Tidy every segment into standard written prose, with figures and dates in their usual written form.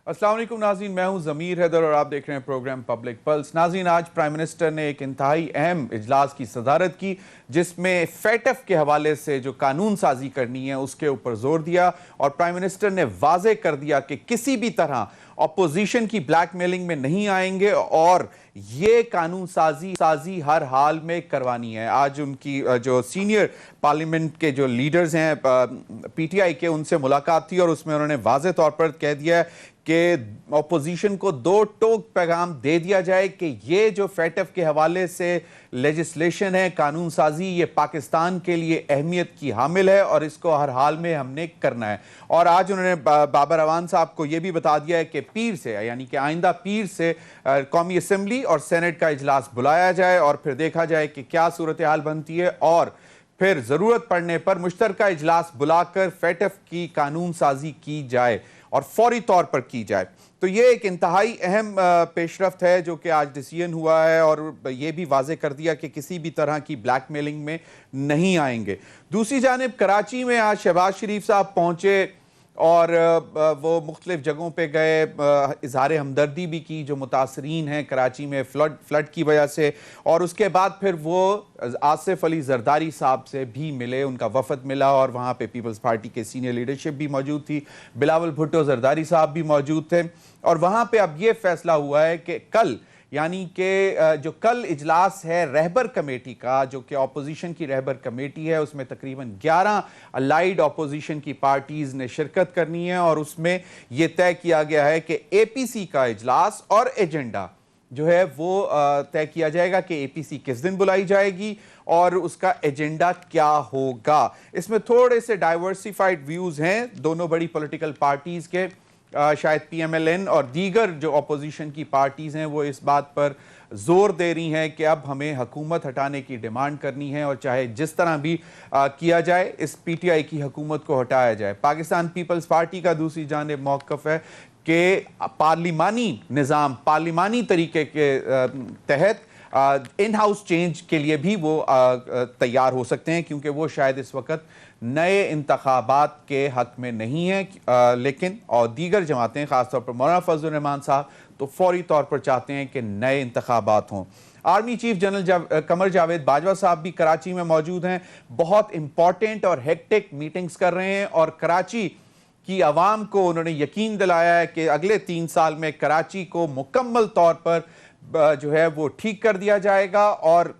अस्सलाम वालेकुम नाज़रीन, मैं हूं ज़मीर हैदर और आप देख रहे हैं प्रोग्राम पब्लिक पल्स। नाज़रीन, आज प्राइम मिनिस्टर ने एक इंतहाई अहम इजलास की सदारत की जिसमें फेटफ के हवाले से जो कानून साजी करनी है उसके ऊपर जोर दिया और प्राइम मिनिस्टर ने वाजे कर दिया कि किसी भी तरह अपोजिशन की ब्लैकमेलिंग में नहीं आएंगे और ये कानून साजी हर हाल में करवानी है। आज उनकी जो सीनियर पार्लियामेंट के जो लीडर्स हैं पीटीआई के, उनसे मुलाकात थी और उसमें उन्होंने वाज़े तौर पर कह दिया है कि अपोजिशन को दो टोक पैगाम दे दिया जाए कि ये जो फेटफ के हवाले से लेजिस्लेशन है, कानून साजी, ये पाकिस्तान के लिए अहमियत की हामिल है और इसको हर हाल में हमने करना है। और आज उन्होंने बाबर अवान साहब को यह भी बता दिया है कि पीर से, यानी कि आइंदा पीर से कौमी असम्बली और सेनेट का इजलास बुलाया जाए और फिर देखा जाए कि क्या सूरत हाल बनती है और फिर जरूरत पड़ने पर मुश्तरका इजलास बुलाकर फेटफ की कानून साजी की जाए और फौरी तौर पर की जाए। तो ये एक इंतहाई अहम पेशरफ्त है जो कि आज डिसीजन हुआ है और ये भी वाजे कर दिया कि किसी भी तरह की ब्लैकमेलिंग में नहीं आएंगे। दूसरी जानिब कराची में आज शहबाज शरीफ साहब पहुंचे और वो मुख्तलिफ जगहों पे गए, इजहार हमदर्दी भी की जो मुतासरीन हैं कराची में फ्लड की वजह से, और उसके बाद फिर वो आसिफ अली जरदारी साहब से भी मिले, उनका वफद मिला और वहाँ पे पीपल्स पार्टी के सीनियर लीडरशिप भी मौजूद थी, बिलावल भुट्टो जरदारी साहब भी मौजूद थे। और वहाँ पे अब ये फैसला हुआ है कि कल, यानी कि जो कल इजलास है रहबर कमेटी का, जो कि अपोजिशन की रहबर कमेटी है, उसमें तकरीबन 11 अलाइड अपोजिशन की पार्टीज ने शिरकत करनी है और उसमें यह तय किया गया है कि एपीसी का इजलास और एजेंडा जो है वो तय किया जाएगा कि एपीसी किस दिन बुलाई जाएगी और उसका एजेंडा क्या होगा। इसमें थोड़े से डाइवर्सिफाइड व्यूज हैं दोनों बड़ी पॉलिटिकल पार्टीज के। शायद पीएमएलएन और दीगर जो अपोजिशन की पार्टीज हैं वो इस बात पर जोर दे रही हैं कि अब हमें हुकूमत हटाने की डिमांड करनी है और चाहे जिस तरह भी किया जाए इस पीटीआई की हुकूमत को हटाया जाए। पाकिस्तान पीपल्स पार्टी का दूसरी जानिब मौक़िफ़ है कि पार्लिमानी निज़ाम, पार्लिमानी तरीके के तहत इन हाउस चेंज के लिए भी वो तैयार हो सकते हैं, क्योंकि वो शायद इस वक्त नए इंतखाबात के हक में नहीं है, लेकिन और दीगर जमातें खासतौर पर मौलाना फजलुर रहमान साहब तो फौरी तौर पर चाहते हैं कि नए इंतखाबात हों। Army chief general Qamar Javed Bajwa साहब भी कराची में मौजूद हैं, बहुत इंपॉर्टेंट और हेक्टिक मीटिंग्स कर रहे हैं और कराची की आवाम को उन्होंने यकीन दिलाया है कि अगले 3 साल में कराची को मुकम्मल तौर पर जो है वो ठीक कर दिया जाएगा और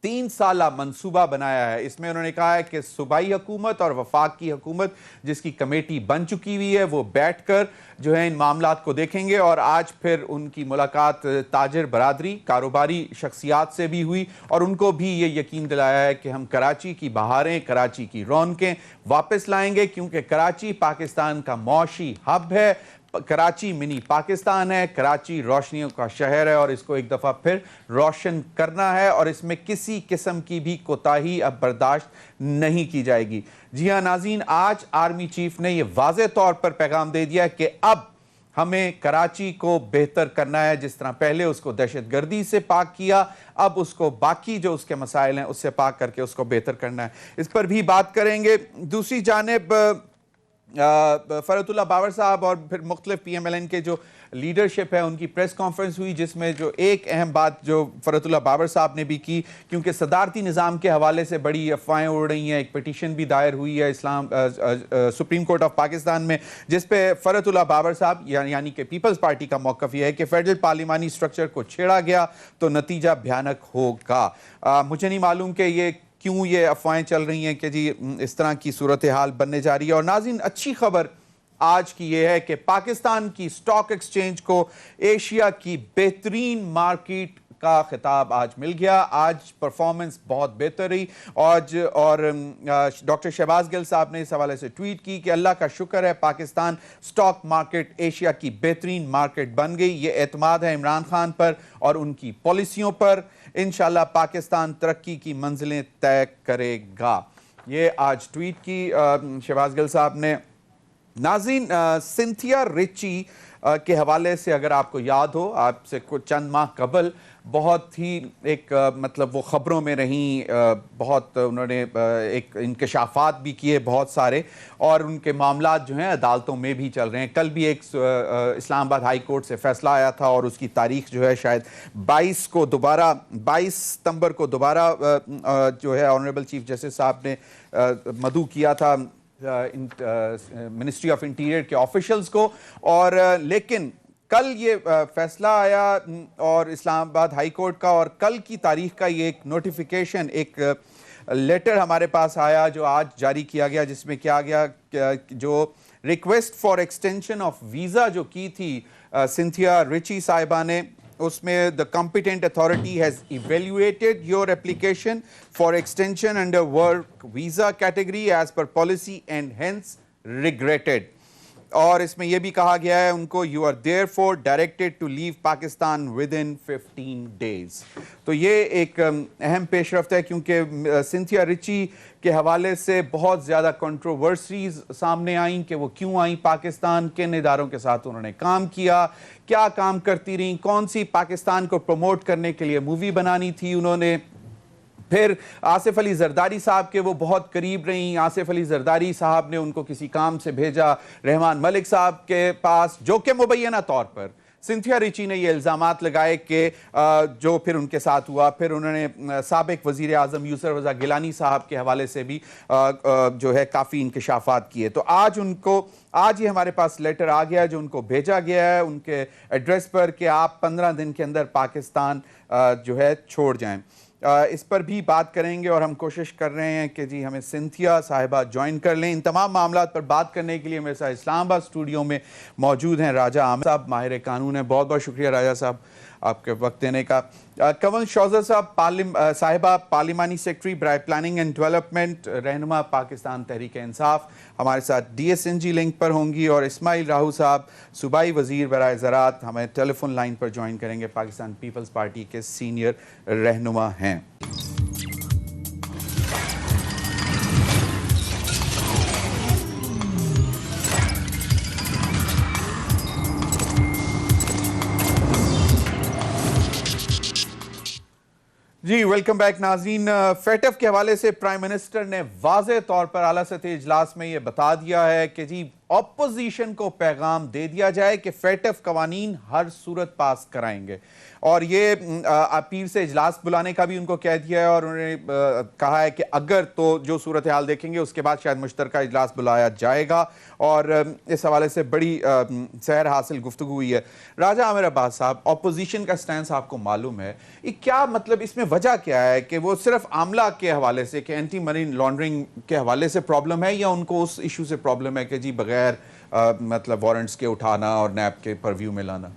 3 साला मंसूबा बनाया है। इसमें उन्होंने कहा है कि सूबाई हुकूमत और वफाक की हुकूमत जिसकी कमेटी बन चुकी हुई है वो बैठकर जो है इन मामलात को देखेंगे और आज फिर उनकी मुलाकात ताजिर बरादरी, कारोबारी शख्सियात से भी हुई और उनको भी ये यकीन दिलाया है कि हम कराची की बहारें, कराची की रौनकें वापस लाएंगे, क्योंकि कराची पाकिस्तान का मौशी हब है, कराची मिनी पाकिस्तान है, कराची रोशनियों का शहर है और इसको एक दफ़ा फिर रोशन करना है और इसमें किसी किस्म की भी कोताही अब बर्दाश्त नहीं की जाएगी। जी हाँ नाज़रीन, आज आर्मी चीफ ने यह वाज़े तौर पर पैगाम दे दिया कि अब हमें कराची को बेहतर करना है। जिस तरह पहले उसको दहशतगर्दी से पाक किया, अब उसको बाकी जो उसके मसाइल हैं उससे पाक करके उसको बेहतर करना है। इस पर भी बात करेंगे। दूसरी जानिब फरतुल्लाह बाबर साहब और फिर मुख्तलिफ पीएमएलएन के जो लीडरशिप है उनकी प्रेस कॉन्फ्रेंस हुई, जिसमें जो एक अहम बात जो फरतुल्लाह बाबर साहब ने भी की, क्योंकि सदारती निज़ाम के हवाले से बड़ी अफवाहें उड़ रही हैं, एक पिटीशन भी दायर हुई है सुप्रीम कोर्ट ऑफ पाकिस्तान में, जिस पे फरतुल्लाह बाबर साहब यानी कि पीपल्स पार्टी का मौक़िफ़ यह है कि फेडरल पार्लिमानी स्ट्रक्चर को छेड़ा गया तो नतीजा भयानक होगा। मुझे नहीं मालूम कि ये क्यों ये अफवाहें चल रही हैं कि जी इस तरह की सूरत हाल बनने जा रही है। और नाज़रीन, अच्छी खबर आज की ये है कि पाकिस्तान की स्टॉक एक्सचेंज को एशिया की बेहतरीन मार्केट का खिताब आज मिल गया। आज परफॉर्मेंस बहुत बेहतर रही और डॉक्टर शहबाज गिल साहब ने इस हवाले से ट्वीट की कि अल्लाह का शुक्र है पाकिस्तान स्टॉक मार्केट एशिया की बेहतरीन मार्केट बन गई। ये एतमाद है इमरान खान पर और उनकी पॉलिसियों पर। इंशाल्लाह पाकिस्तान तरक्की की मंजिलें तय करेगा। ये आज ट्वीट की शहबाज गिल साहब ने। नाज़रीन, सिंथिया रिची के हवाले से अगर आपको याद हो, आपसे कुछ चंद माह कबल बहुत ही एक मतलब वो ख़बरों में रहीं, बहुत उन्होंने एक इंकशाफात भी किए बहुत सारे, और उनके मामलात जो हैं अदालतों में भी चल रहे हैं। कल भी एक इस्लामाबाद हाई कोर्ट से फैसला आया था और उसकी तारीख जो है शायद 22 सितंबर को दोबारा जो है ऑनरेबल चीफ जस्टिस साहब ने मदऊ किया था मिनिस्ट्री ऑफ इंटीरियर के ऑफिशियल्स को। और लेकिन कल ये फैसला आया और इस्लामाबाद हाई कोर्ट का, और कल की तारीख का ये एक नोटिफिकेशन, एक लेटर हमारे पास आया जो आज जारी किया गया, जिसमें क्या गया, जो request for extension of visa जो की थी सिंथिया रिची साहिबा ने, उसमें the competent authority has evaluated your application for extension under work visa category as per policy and hence regretted. और इसमें यह भी कहा गया है उनको, you are therefore directed to leave Pakistan within 15 days. तो ये एक अहम पेशरफ्त है, क्योंकि सिंथिया रिची के हवाले से बहुत ज़्यादा कंट्रोवर्सीज सामने आईं कि वो क्यों आई पाकिस्तान, किन इदारों के साथ उन्होंने काम किया, क्या काम करती रहीं, कौन सी पाकिस्तान को प्रमोट करने के लिए मूवी बनानी थी उन्होंने। फिर आसिफ अली जरदारी साहब के वो बहुत करीब रहीं, आसिफ अली जरदारी साहब ने उनको किसी काम से भेजा रहमान मलिक साहब के पास, जो कि मुबैना तौर पर सिंथिया रिची ने ये इल्ज़ामात लगाए कि जो फिर उनके साथ हुआ। फिर उन्होंने साबिक वज़ीर आज़म यूसुफ रज़ा गिलानी साहब के हवाले से भी जो है काफ़ी इंकशाफात किए। तो आज ये हमारे पास लेटर आ गया जो उनको भेजा गया है उनके एड्रेस पर कि आप 15 दिन के अंदर पाकिस्तान जो है छोड़ जाएं। इस पर भी बात करेंगे और हम कोशिश कर रहे हैं कि जी हमें सिंथिया साहिबा ज्वाइन कर लें। इन तमाम मामलात पर बात करने के लिए मेरे साथ इस्लामाबाद स्टूडियो में मौजूद हैं राजा आमिर साहब, माहिर कानून है। बहुत बहुत शुक्रिया राजा साहब आपके वक्त देने का। कंवल शौज़र साहब साहिबा पार्लिमानी सेक्रेटरी बराए प्लानिंग एंड डेवलपमेंट, रहनुमा पाकिस्तान तहरीक इंसाफ, हमारे साथ DSNG लिंक पर होंगी। और इस्माइल राहू साहब सूबाई वज़ीर बराए ज़राअत हमें टेलीफोन लाइन पर ज्वाइन करेंगे, पाकिस्तान पीपल्स पार्टी के सीनियर रहनुमा हैं। जी वेलकम बैक नाज़रीन। फेटफ के हवाले से प्राइम मिनिस्टर ने वाज़े तौर पर आला सतही इजलास में यह बता दिया है कि जी ऑपोजिशन को पैगाम दे दिया जाए कि फेटफ कवानीन हर सूरत पास कराएंगे, और ये पीर से इजलास बुलाने का भी उनको कह दिया है। और उन्होंने कहा है कि अगर तो जो सूरत हाल देखेंगे उसके बाद शायद मुश्तरका इजलास बुलाया जाएगा, और इस हवाले से बड़ी सहर हासिल गुफ्तगू हुई है। राजा आमिर अब्बास साहब, ऑपोजिशन का स्टैंस आपको मालूम है, ये क्या मतलब, इसमें वजह क्या है कि वो सिर्फ आमला के हवाले से कि एंटी मनी लॉन्ड्रिंग के हवाले से प्रॉब्लम है, या उनको उस इशू से प्रॉब्लम है कि जी बगैर मतलब वारंट्स के उठाना और नैब के परव्यू में लाना?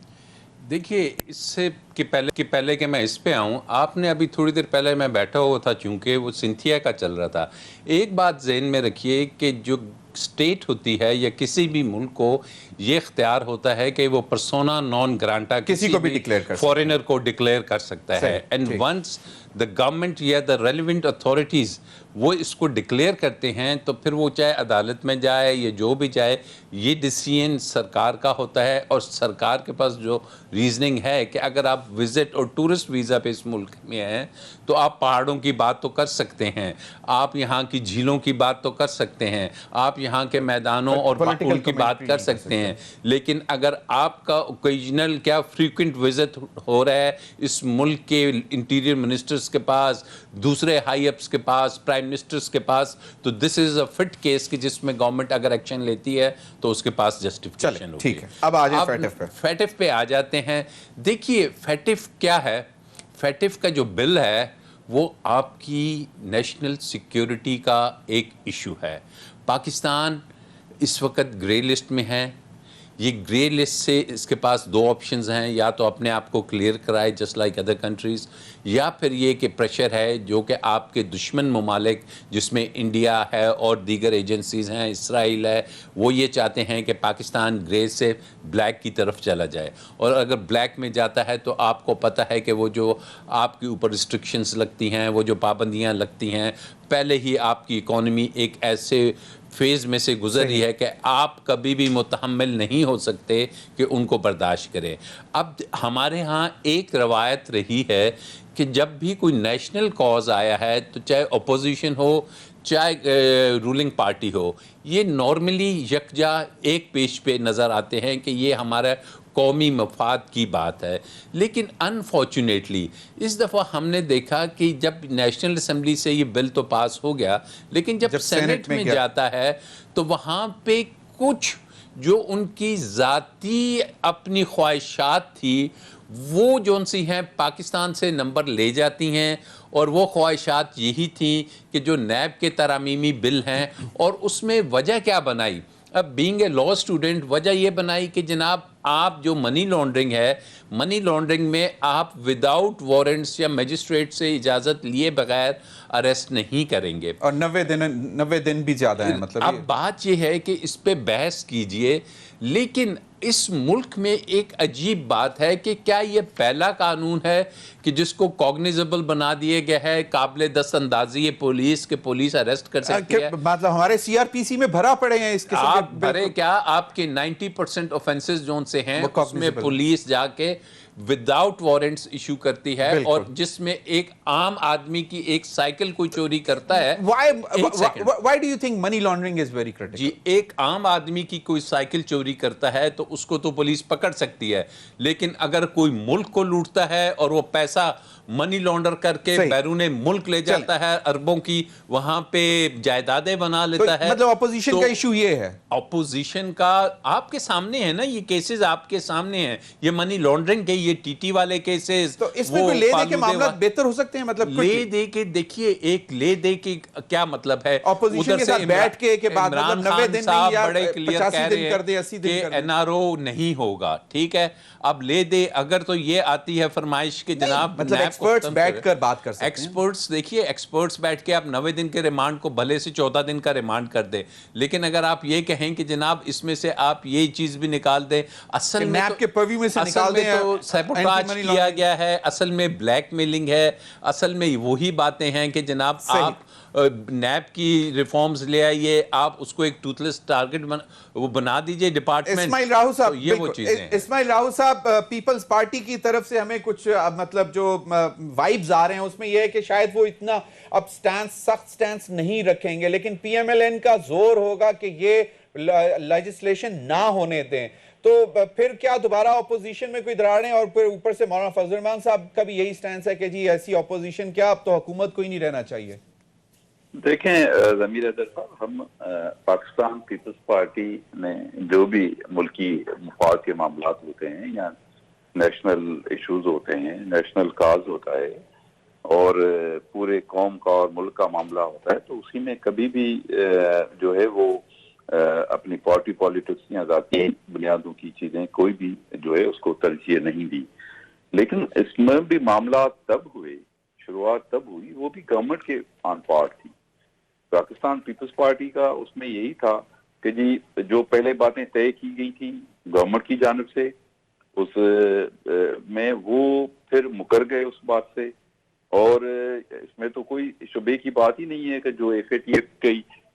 देखिए, इससे कि पहले कि मैं इस पे आऊँ, आपने अभी थोड़ी देर पहले मैं बैठा हुआ था, चूँकि वो सिंथिया का चल रहा था। एक बात ज़हन में रखिए कि जो स्टेट होती है या किसी भी मुल्क को ये इख्तियार होता है कि वो पर्सोना नॉन ग्रांटा किसी को भी डिक्लेयर कर सकता है, फॉरेनर को डिक्लेयर कर सकता है। एंड वंस द गवर्नमेंट या द रेलिवेंट अथॉरिटीज़ वो इसको डिक्लेयर करते हैं, तो फिर वो चाहे अदालत में जाए या जो भी जाए, ये डिसीजन सरकार का होता है। और सरकार के पास जो रीजनिंग है कि अगर आप विजिट और टूरिस्ट वीज़ा पे इस मुल्क में हैं तो आप पहाड़ों की बात तो कर सकते हैं, आप यहाँ की झीलों की बात तो कर सकते हैं, आप यहाँ के मैदानों और माहौल की बात कर सकते हैं। लेकिन अगर आपका ओकेजनल क्या फ्रीक्वेंट विजिट हो रहा है इस मुल्क के इंटीरियर मिनिस्टर्स के पास, दूसरे हाई अप्स के पास, प्राइम मिनिस्टर्स के पास, तो this is a fit case कि जिसमें गवर्नमेंट अगर एक्शन लेती है तो उसके पास जस्टिफिकेशन होगी। ठीक है, अब आ जाए फेटिफ पे। फेटिफ पे आ जाते हैं। देखिए, फेटिफ क्या है? फेटिफ का जो बिल है वो आपकी नेशनल सिक्योरिटी का एक इशू है। पाकिस्तान इस वक्त ग्रे लिस्ट में है। ये ग्रे लिस्ट से इसके पास दो ऑप्शंस हैं, या तो अपने आप को क्लियर कराए जस्ट लाइक अदर कंट्रीज़, या फिर ये कि प्रेशर है जो कि आपके दुश्मन ममालिक जिसमें इंडिया है और दीगर एजेंसीज़ हैं, इसराइल है, वो ये चाहते हैं कि पाकिस्तान ग्रे से ब्लैक की तरफ चला जाए। और अगर ब्लैक में जाता है तो आपको पता है कि वो जो आपके ऊपर रिस्ट्रिक्शंस लगती हैं, वो जो पाबंदियाँ लगती हैं, पहले ही आपकी इकॉनमी एक ऐसे फेज़ में से गुजर रही है कि आप कभी भी मुतहम्मिल नहीं हो सकते कि उनको बर्दाश्त करें। अब हमारे यहाँ एक रवायत रही है कि जब भी कोई नेशनल कॉज आया है, तो चाहे अपोजिशन हो चाहे रूलिंग पार्टी हो, ये नॉर्मली यकजा एक पेज पे नज़र आते हैं कि ये हमारा कौमी मफाद की बात है। लेकिन अनफॉर्चुनेटली इस दफ़ा हमने देखा कि जब नेशनल असम्बली से ये बिल तो पास हो गया, लेकिन जब सेनेट में जाता है तो वहाँ पे कुछ जो उनकी ज़ाती अपनी ख्वाहिशात थी वो जो सी हैं पाकिस्तान से नंबर ले जाती हैं, और वो ख्वाहिशात यही थी कि जो नैब के तरामीमी बिल हैं, और उसमें वजह क्या बनाई, अब बीइंग ए लॉ स्टूडेंट वजह ये बनाई कि जनाब आप जो मनी लॉन्ड्रिंग है, मनी लॉन्ड्रिंग में आप विदाउट वारंट्स या मजिस्ट्रेट से इजाज़त लिए बगैर अरेस्ट नहीं करेंगे। और 90 दिन भी ज्यादा है, मतलब अब बात यह है कि इस पे बहस कीजिए, लेकिन इस मुल्क में एक अजीब बात है कि क्या ये पहला कानून है कि जिसको कॉग्निजेबल बना दिया गया है, काबिल दस्तअंदाजी है पुलिस के, पुलिस अरेस्ट कर सकती है। मतलब हमारे सीआरपीसी में भरा पड़े हैं इस किस्म के आप भरे क्या, आपके 90% ऑफेंसेस जोन से हैं उसमें पुलिस जाके विदाउट वारंट्स इशू करती है, और जिसमें एक आम आदमी की एक साइकिल कोई चोरी करता है। Why do you think money laundering is very critical? जी, एक आम आदमी की कोई साइकिल चोरी करता है तो उसको तो पुलिस पकड़ सकती है, लेकिन अगर कोई मुल्क को लूटता है और वो पैसा मनी लॉन्डर करके बैरूने मुल्क ले जाता है अरबों की, वहां पे जायदादें बना लेता है, मतलब अपोजिशन का इशू ये है। अपोजिशन का आपके सामने है ना, ये केसेस आपके सामने हैं, ये मनी लॉन्ड्रिंग के, ये टीटी वाले केसेस। तो इसमें कोई ले दे के मामला बेहतर हो सकते हैं, मतलब ले दे के देखिए, एक ले दे के क्या मतलब है, अपोजिशन के साथ बैठ के बाद मतलब 90 दिन नहीं या बड़े क्लियर 85 दिन कर दे, 80 दिन कर दे, एनआरओ नहीं होगा, ठीक है। अब ले दे अगर तो ये आती है फरमाइश के जनाब मतलब एक्सपर्ट्स बैठकर बात कर सकते हैं। एक्सपर्ट्स देखिए, एक्सपर्ट्स बैठ के आप 90 दिन के रिमांड को भले से 14 दिन का रिमांड कर दे, लेकिन अगर आप ये कहें कि जनाब इसमें से आप ये चीज भी निकाल दें, असल में नैब के पर्व्यू में से निकाल दें, तो सैबोटाज किया गया है, असल में ब्लैकमेलिंग है, असल में वही बातें हैं कि जनाब आप नैब की रिफॉर्म्स ले आइए, आप उसको एक टूथलेस टारगेट वो बना दीजिए डिपार्टमेंट। इस्माइल राहू साहब, तो ये वो चीजें हैं। इस्माइल राहू साहब, पीपल्स पार्टी की तरफ से हमें कुछ मतलब जो वाइब्स आ रहे हैं उसमें यह है कि शायद वो इतना अब सख्त स्टैंस नहीं रखेंगे, लेकिन पीएमएलएन का जोर होगा कि ये लेजिस्लेशन ना होने दें, तो फिर क्या दोबारा ऑपोजिशन में कोई दरारें, और फिर ऊपर से मौलाना फजल रहमान साहब का भी यही स्टैंस है कि जी ऐसी ऑपोजिशन क्या, अब तो हुकूमत को ही नहीं रहना चाहिए। देखें ज़मीर हैदर साहब, हम पाकिस्तान पीपल्स पार्टी ने जो भी मुल्की मफाद के मामला होते हैं या नेशनल इश्यूज होते हैं, नेशनल काज होता है और पूरे कौम का और मुल्क का मामला होता है, तो उसी में कभी भी जो है वो अपनी पार्टी पॉलिटिक्स या ज़ाती बुनियादों की चीज़ें कोई भी जो है उसको तरजीह नहीं दी। लेकिन इसमें भी मामला तब हुए, शुरुआत तब हुई, वो भी गवर्नमेंट के ऑन पार्ट थी। पाकिस्तान पीपल्स पार्टी का उसमें यही था कि जी जो पहले बातें तय की गई थी गवर्नमेंट की जानिब से, उस में वो फिर मुकर गए उस बात से, और इसमें तो कोई शुबे की बात ही नहीं है कि जो FATF के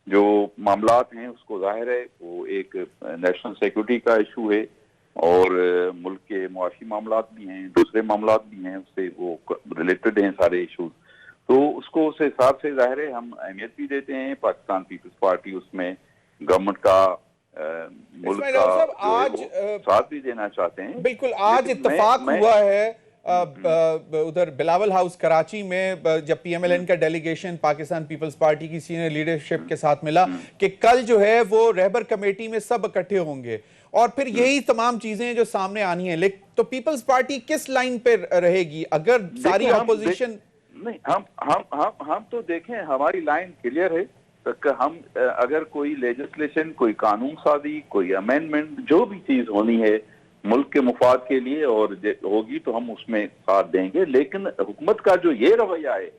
जो मामलात हैं उसको जाहिर है वो एक नेशनल सिक्योरिटी का इशू है, और मुल्क के मुआशी मामलात भी हैं, दूसरे मामलात भी हैं, उससे वो रिलेटेड हैं सारे इशूज, तो उसको उस हिसाब से जाहिर है हम अहमियत भी देते हैं। पाकिस्तान पीपल्स पार्टी उसमें गवर्नमेंट का मुल्क का आज साथ भी देना चाहते हैं। बिल्कुल, आज इत्तेफाक हुआ है उधर बिलावल हाउस कराची में, जब पीएमएलएन का डेलीगेशन पाकिस्तान पीपल्स पार्टी की सीनियर लीडरशिप के साथ मिला कि कल जो है वो रहबर कमेटी में सब इकट्ठे होंगे और फिर यही तमाम चीजें जो सामने आनी है। लेकिन तो पीपल्स पार्टी किस लाइन पे रहेगी अगर सारी ऑपोजिशन नहीं? हम तो देखें, हमारी लाइन क्लियर है कि हम अगर कोई लेजिस्लेशन, कोई कानून साजी, कोई अमेंडमेंट, जो भी चीज होनी है मुल्क के मुफाद के लिए और होगी तो हम उसमें साथ देंगे। लेकिन हुकूमत का जो ये रवैया है,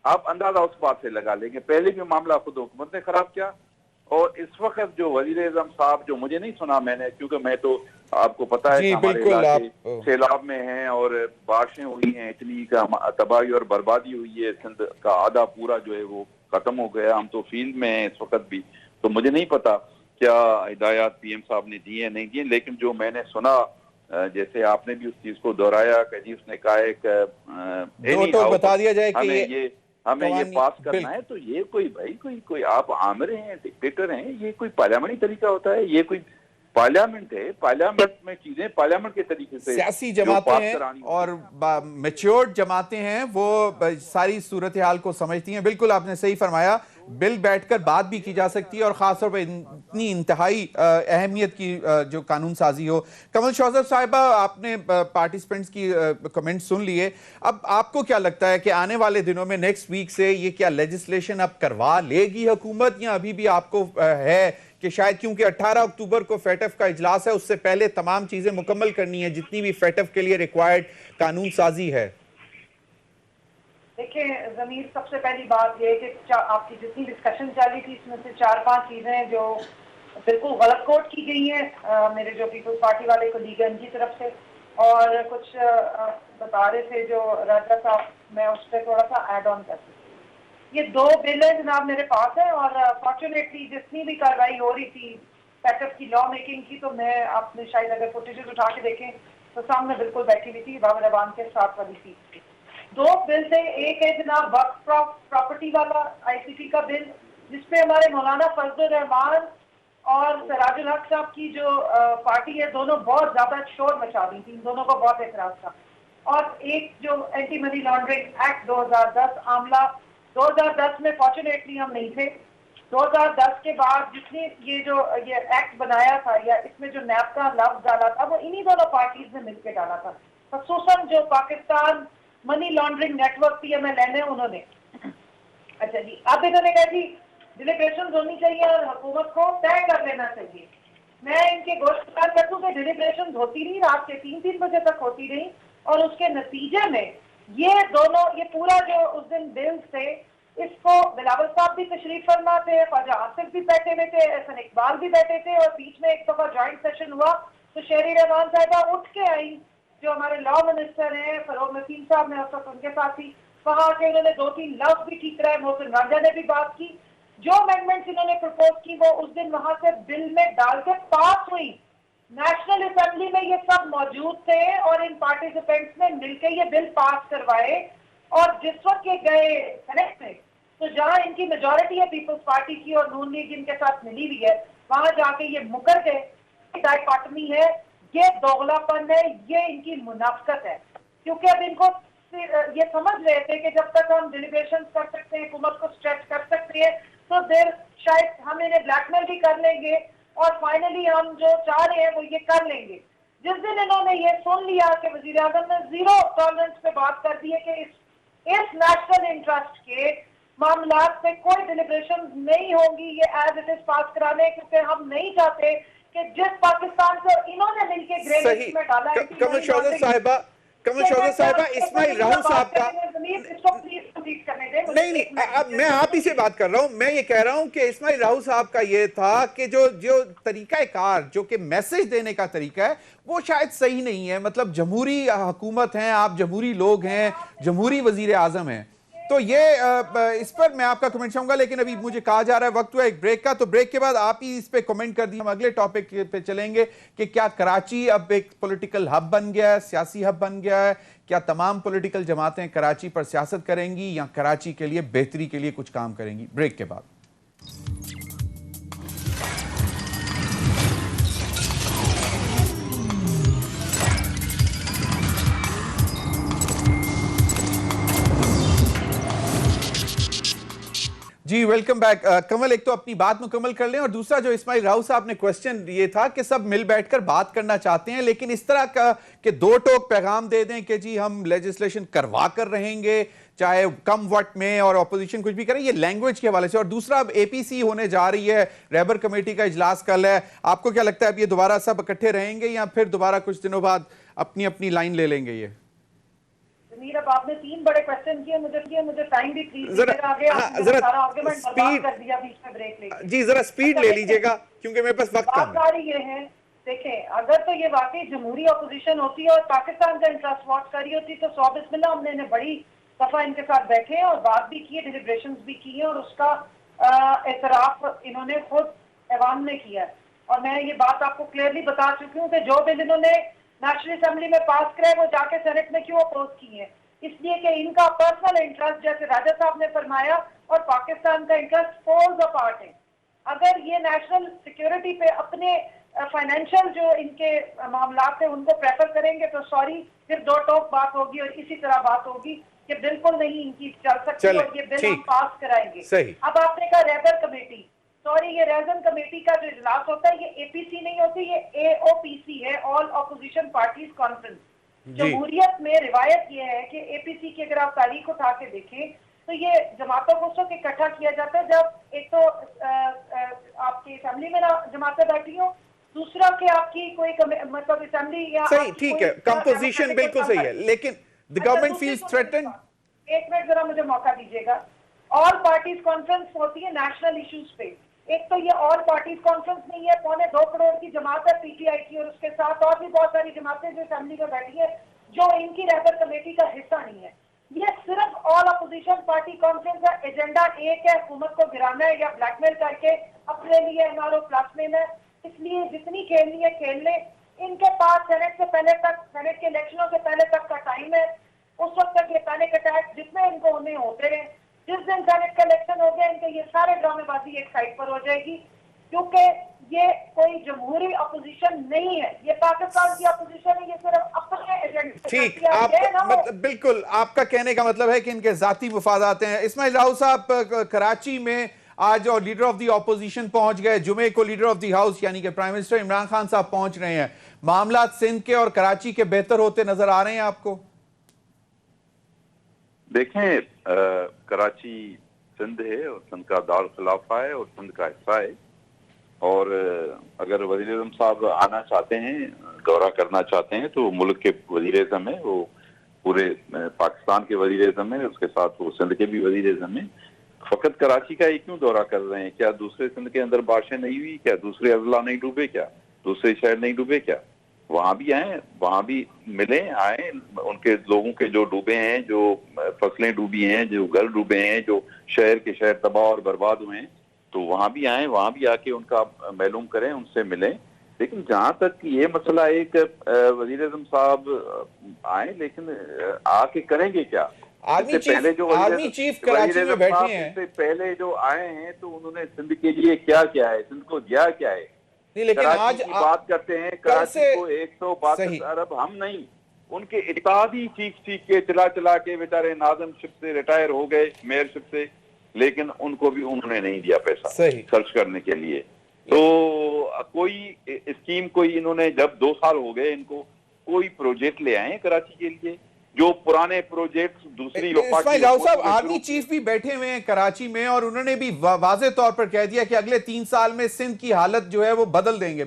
आप अंदाजा उस बात से लगा लेंगे, पहले भी मामला खुद हुकूमत ने खराब किया, और इस वक्त जो वज़ीर-ए-आज़म साहब, जो मुझे नहीं सुना मैंने, क्योंकि मैं तो आपको पता है हमारे इलाके सैलाब में हैं और बारिशें हुई हैं इतनी का तबाही और बर्बादी हुई है, सिंध का आधा पूरा जो है वो खत्म हो गया, हम तो फील्ड में हैं इस वक्त भी, तो मुझे नहीं पता क्या हिदायत पीएम साहब ने दी है नहीं दी है, लेकिन जो मैंने सुना जैसे आपने भी उस चीज को दोहराया कि जी उसने कहा एक दो तो बता दिया जाए कि हमें ये कवानी पास करना है, तो ये कोई भाई कोई आप आमिर हैं, डिक्टेटर हैं, ये कोई पार्लियामेंटी तरीका होता है? ये कोई पार्लियामेंट है, पार्लियामेंट में चीजें पार्लियामेंट के तरीके से सियासी जमातें हैं और मैच्योर्ड जमातें हैं, वो सारी सूरत हाल को समझती हैं। बिल्कुल आपने सही फरमाया, बिल बैठकर बात भी की जा सकती है और खासतौर पर इतनी इंतहाई अहमियत की जो कानून साजी हो। कमल शौजत साहिबा, आपने पार्टिसिपेंट्स की कमेंट सुन लिए। अब आपको क्या लगता है कि आने वाले दिनों में नेक्स्ट वीक से ये क्या लेजिस्लेशन अब करवा लेगी हुकूमत, या अभी भी आपको है कि शायद क्योंकि 18 अक्टूबर को फेटफ का इजलास है, उससे पहले तमाम चीजें मुकम्मल करनी है जितनी भी फेटफ के लिए रिक्वायर्ड कानून साजी है? देखिए जमीर, सबसे पहली बात यह है कि आपकी जितनी डिस्कशन चली थी इसमें से 4-5 चीजें जो बिल्कुल गलत कोट की गई हैं मेरे जो पीपल्स पार्टी वाले कोलीग हैं उनकी तरफ से, और कुछ बता रहे थे जो राजा साहब, मैं उस पर थोड़ा सा ऐड ऑन कर सकती। ये 2 बिल है जनाब मेरे पास है, और फॉर्चुनेटली जितनी भी कार्रवाई हो रही थी सेटअप की, लॉ मेकिंग की, तो मैं आपने शायद अगर फुटेजेस उठा के देखें तो सामने बिल्कुल बैठी हुई थी बाबर रबान के साथ वाली सीट थी। 2 बिल थे, एक है जनाब वक्फ प्रॉपर्टी वाला आईसीटी का बिल, जिसपे हमारे मौलाना फजल रहमान और सिराजुल हक साहब की जो पार्टी है, दोनों बहुत ज्यादा शोर मचा रही थी, इन दोनों को बहुत एतराज था। और एक जो anti money laundering act 2010 Amla, 2010 में फॉर्चुनेटली हम नहीं थे। 2010 के बाद जिसने ये एक्ट बनाया था या इसमें जो नैब का लफ्ज डाला था, वो इन्हीं दोनों पार्टीज ने मिलकर डाला था। खसूसन जो Pakistan money laundering network PMLN है उन्होंने। अच्छा जी, अब इन्होंने कहा जी डिलिब्रेशन होनी चाहिए और हुकूमत को तय कर लेना चाहिए। मैं इनके गोश्तकार कर दूं कि डिलिब्रेशन होती रही, रात के 3-3 बजे तक होती रही, और उसके नतीजे में ये पूरा जो उस दिन बिल थे, इसको बिलावल साहब भी तशरीफ फरमा थे, ख्वाजा आसिफ भी बैठे हुए थे, एहसन इकबाल भी बैठे थे, और बीच में एक दफा ज्वाइंट सेशन हुआ तो शेरी रहमान साहिबा उठ के आई, जो हमारे लॉ मिनिस्टर हैं फरोग नसीम साहब, ने उस वक्त उनके साथ थी, वहां के उन्होंने 2-3 लफ्ज भी ठीक कराए, मोहसिन राजा ने भी बात की। जो अमेंडमेंट्स इन्होंने प्रपोज की वो उस दिन वहां से बिल में डालकर पास हुई। नेशनल असेंबली में ये सब मौजूद थे और इन पार्टिसिपेंट्स ने मिलकर ये बिल पास करवाए, और जिस वक्त ये गए सेनेट में, तो जहां इनकी मेजोरिटी है पीपल्स पार्टी की और नून लीग इनके साथ मिली हुई है, वहां जाके ये मुकर गए। डायकॉटमी है, ये दोगलापन है, ये इनकी मुनाफकत है, क्योंकि अब इनको ये समझ रहे थे कि जब तक हम डिलिब्रेशन कर सकते हैं, हुकूमत को स्ट्रेच कर सकते हैं, तो देर शायद हम इन्हें ब्लैकमेल भी कर लेंगे और फाइनली हम जो चाह रहे हैं वो ये कर लेंगे। जिस दिन इन्होंने ये सुन लिया कि वजीर आजम ने 0 टॉलरेंस पे बात कर दी है कि इस नेशनल इंटरेस्ट के मामलात पे कोई डिलिब्रेशन नहीं होंगी, ये एज इट इज पास कराने, क्योंकि हम नहीं चाहते कि जिस पाकिस्तान को इन्होंने मिलकर ग्रे लिस्ट में डाला है। कमल शौजत साहिबा, इस्माइल राहुल साहब का नहीं, अब मैं आप ही से बात कर रहा हूं। मैं ये कह रहा हूं कि इस्माइल राहुल साहब का ये था कि जो तरीका कार, जो कि मैसेज देने का तरीका है, वो शायद सही नहीं है। मतलब जमहूरी हुकूमत है, आप जमहूरी लोग हैं, जमहूरी वजीर आजम हैं, तो ये इस पर मैं आपका कमेंट चाहूंगा। लेकिन अभी मुझे कहा जा रहा है वक्त हुआ एक ब्रेक का, तो ब्रेक के बाद आप ही इस पे कमेंट कर दिए। हम अगले टॉपिक पे चलेंगे कि क्या कराची अब एक पॉलिटिकल हब बन गया है, सियासी हब बन गया है? क्या तमाम पॉलिटिकल जमातें कराची पर सियासत करेंगी या कराची के लिए बेहतरी के लिए कुछ काम करेंगी? ब्रेक के बाद। जी वेलकम बैक। कमल, एक तो अपनी बात मुकम्मल कर लें, और दूसरा जो इस्माइल राहुल साहब ने क्वेश्चन ये था कि सब मिल बैठकर बात करना चाहते हैं, लेकिन इस तरह का कि 2 टोक पैगाम दे दें कि जी हम लेजिस्लेशन करवा कर रहेंगे, चाहे कम वक्त में, और अपोजिशन कुछ भी करे, ये लैंग्वेज के हवाले से। और दूसरा, अब APC होने जा रही है, रहबर कमेटी का इजलास कल है, आपको क्या लगता है अब ये दोबारा सब इकट्ठे रहेंगे या फिर दोबारा कुछ दिनों बाद अपनी अपनी लाइन ले लेंगे? ये अब आपने 3 बड़े क्वेश्चन किए, मुझे टाइम भी प्लीज जरा सारा आर्गुमेंट बर्बाद कर दिया बीच में ब्रेक लेके। जी जरा स्पीड ले लीजिएगा क्योंकि मेरे पास वक्त कम है। ये है, देखें, अगर तो ये वाकई जमहूरी अपोजिशन होती है और पाकिस्तान का इंटरेस्ट वॉच कर रही होती तो 100 बिस्मिल्लाह, हमने बड़ी दफा इनके साथ बैठे और बात भी की है, डिलिब्रेशंस भी की है, और उसका एतराफ इन्होंने खुद ऐवान में किया है। और मैं ये बात आपको क्लियरली बता चुकी हूँ कि जो बिल इन्होंने नेशनल असेंबली में पास कराए वो जाके सेनेट में क्यों अपोज किए हैं, इसलिए कि इनका पर्सनल इंटरेस्ट, जैसे राजा साहब ने फरमाया, और पाकिस्तान का इंटरेस्ट पोल्स अपार्ट है। अगर ये नेशनल सिक्योरिटी पे अपने फाइनेंशियल जो इनके मामलात है उनको प्रेफर करेंगे तो सॉरी, फिर दो टोक बात होगी और इसी तरह बात होगी कि बिल्कुल नहीं इनकी चल सकती और ये बिल हम पास कराएंगे। सही। अब आपने कहा रेजर कमेटी, सॉरी, ये रेजन कमेटी का जो इजलास होता है ये एपीसी नहीं होती, ये एओपीसी है, ऑल ऑपोजिशन पार्टीज कॉन्फ्रेंस। जमहूरियत में रिवायत ये है कि एपीसी की अगर आप तारीख उठा के देखें तो ये जमातों को उसको इकट्ठा किया जाता है जब एक तो आपकी असेंबली में ना जमातें बैठी हो, दूसरा कि आपकी कोई मतलब असेंबली या सही, ठीक है, कंपोजिशन बिल्कुल सही है, लेकिन द गवर्नमेंट फील्स थ्रेटन्ड। एक मिनट जरा मुझे मौका दीजिएगा। ऑल पार्टीज कॉन्फ्रेंस होती है नेशनल इश्यूज पे। एक तो ये ऑल पार्टीज कॉन्फ्रेंस नहीं है, 2.25 करोड़ की जमात है पीटीआई की, और उसके साथ और भी बहुत सारी जमातें जो असेंबली में बैठी है जो इनकी रेफर कमेटी का हिस्सा नहीं है। ये सिर्फ ऑल अपोजिशन पार्टी कॉन्फ्रेंस का एजेंडा एक है, हुकूमत को गिराना है या ब्लैकमेल करके अपने लिए एमआरओ प्लस लेना है। इसलिए जितनी खेलनी है खेल ले। इनके पास सेनेट से पहले तक, सेनेट के इलेक्शनों से पहले तक का टाइम है। उस वक्त तक ये पैनिक अटैक जितने इनको उन्हें होते रहे, जिस दिन सेनेट का इलेक्शन हो गया इनके ये सारे ड्रामेबाजी एक साइड पर हो जाएगी, क्योंकि ये कोई जमहूरी अपोजिशन नहीं है, ये पाकिस्तान की अपोजिशन है, ये सिर्फ अपने एजेंडे। ठीक, आप बिल्कुल, आपका कहने का मतलब है कि इनके जाती मुफादात हैं। इस्माइल राव साहब, कराची में आज और लीडर ऑफ द ऑपोजिशन पहुंच गए, जुमे को लीडर ऑफ द हाउस यानी कि प्राइम मिनिस्टर इमरान खान साहब पहुंच रहे हैं। मामला सिंध के और कराची के बेहतर होते नजर आ रहे हैं आपको? देखें, कराची सिंध है और सिंध का दार खिलाफा है और सिंध का हिस्सा है, और अगर वजीर आज़म साहब आना चाहते हैं, दौरा करना चाहते हैं, तो मुल्क के वजीर आज़म है, वो पूरे पाकिस्तान के वजीर आज़म है, उसके साथ वो सिंध के भी वजीर आज़म है। फकत कराची का ये क्यों दौरा कर रहे हैं? क्या दूसरे सिंध के अंदर बारिशें नहीं हुई? क्या दूसरे अजला नहीं डूबे? क्या दूसरे शहर नहीं डूबे? क्या वहां भी आए, वहां भी मिले, आए, उनके लोगों के जो डूबे हैं, जो फसलें डूबी हैं, जो घर डूबे हैं, जो शहर के शहर तबाह और बर्बाद हुए हैं, तो वहां भी आए, वहां भी आके उनका मालूम करें, उनसे मिलें। लेकिन जहां तक ये मसला है कि वजीर आज़म साहब आए, लेकिन आके करेंगे क्या? आर्मी चीफ कराची में बैठे हैं, इससे पहले जो आए हैं तो उन्होंने सिंध के लिए क्या किया है, सिंध को दिया क्या है? नहीं, लेकिन आज की बात करते हैं, कराची को 162 अरब हम नहीं, उनके इत्तेहादी चीख के चला के बेचारे नाज़िमशिप से रिटायर हो गए, मेयरशिप से, लेकिन उनको भी उन्होंने नहीं दिया पैसा खर्च करने के लिए। तो कोई स्कीम, कोई इन्होंने, जब 2 साल हो गए इनको, कोई प्रोजेक्ट ले आए कराची के लिए? जो पुराने प्रोजेक्ट दूसरी इस्माइल राव साहब, आर्मी चीफ भी बैठे हुए हैं कराची में और उन्होंने भी वाज़े तौर पर कह दिया कि अगले 3 साल में सिंध की हालत जो है वो बदल देंगे।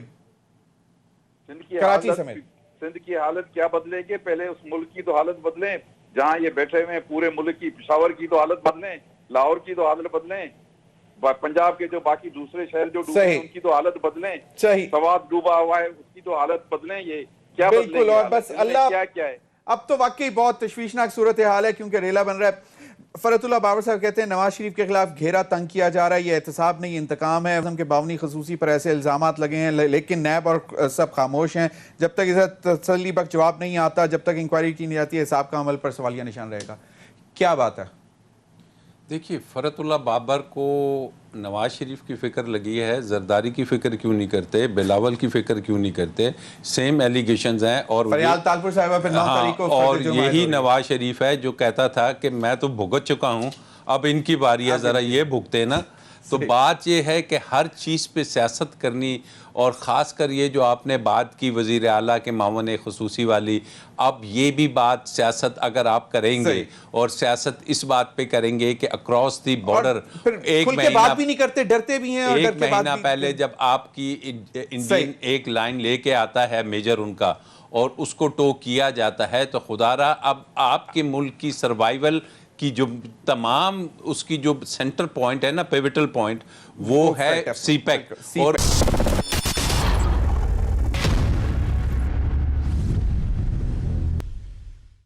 कराची समेत सिंध की हालत क्या बदलेंगे? पहले उस मुल्क की तो हालत बदलें जहां ये बैठे हुए हैं, पूरे मुल्क की, पिशावर की तो हालत बदलें, लाहौर की तो हालत बदलें, पंजाब के जो बाकी दूसरे शहर जो डूबे हैं उनकी तो हालत बदलें, सवात डूबा हुआ है उसकी तो हालत बदलें। ये क्या बिल्कुल, और बस अल्लाह, क्या है? अब तो वाकई बहुत तशवीशनाक सूरत हाल है क्योंकि रेला बन रहा है। फरतुल्लाह बाबर साहब कहते हैं नवाज शरीफ के खिलाफ घेरा तंग किया जा रहा है, ये एहतसाब नहीं इंतकाम है। के बावनी खसूसी पर ऐसे इल्जामात लगे हैं, लेकिन नैब और सब खामोश हैं। जब तक इसे तसल्ली बख्श जवाब नहीं आता, जब तक इंक्वायरी की नहीं जाती है, हिसाब का अमल पर सवालिया निशान रहेगा। क्या बात है? देखिए, फरतुल्लाह बाबर को नवाज शरीफ की फ़िक्र लगी है, जरदारी की फ़िक्र क्यों नहीं करते, बिलावल की फ़िक्र क्यों नहीं करते? सेम एलिगेशंस हैं। और तालपुर साहिबा पे 9 तारीख को, और यही नवाज शरीफ है जो कहता था कि मैं तो भुगत चुका हूँ, अब इनकी बारी है, ज़रा ये भुगते ना। तो बात ये है कि हर चीज़ पे सियासत करनी, और ख़ास कर ये जो आपने बात की वज़ीर आला के मामले ख़ुसूसी वाली, अब ये भी बात सियासत अगर आप करेंगे और सियासत इस बात पे करेंगे कि अक्रॉस दी बॉर्डर, एक महीना भी नहीं करते, डरते भी हैं, और एक महीना पहले जब आपकी इंडियन एक लाइन लेके आता है मेजर उनका, और उसको टो किया जाता है, तो खुदारा अब आपके मुल्क की सर्वाइवल की जो तमाम उसकी जो सेंटर पॉइंट है ना, पिवटल पॉइंट, वो है सीपैक। और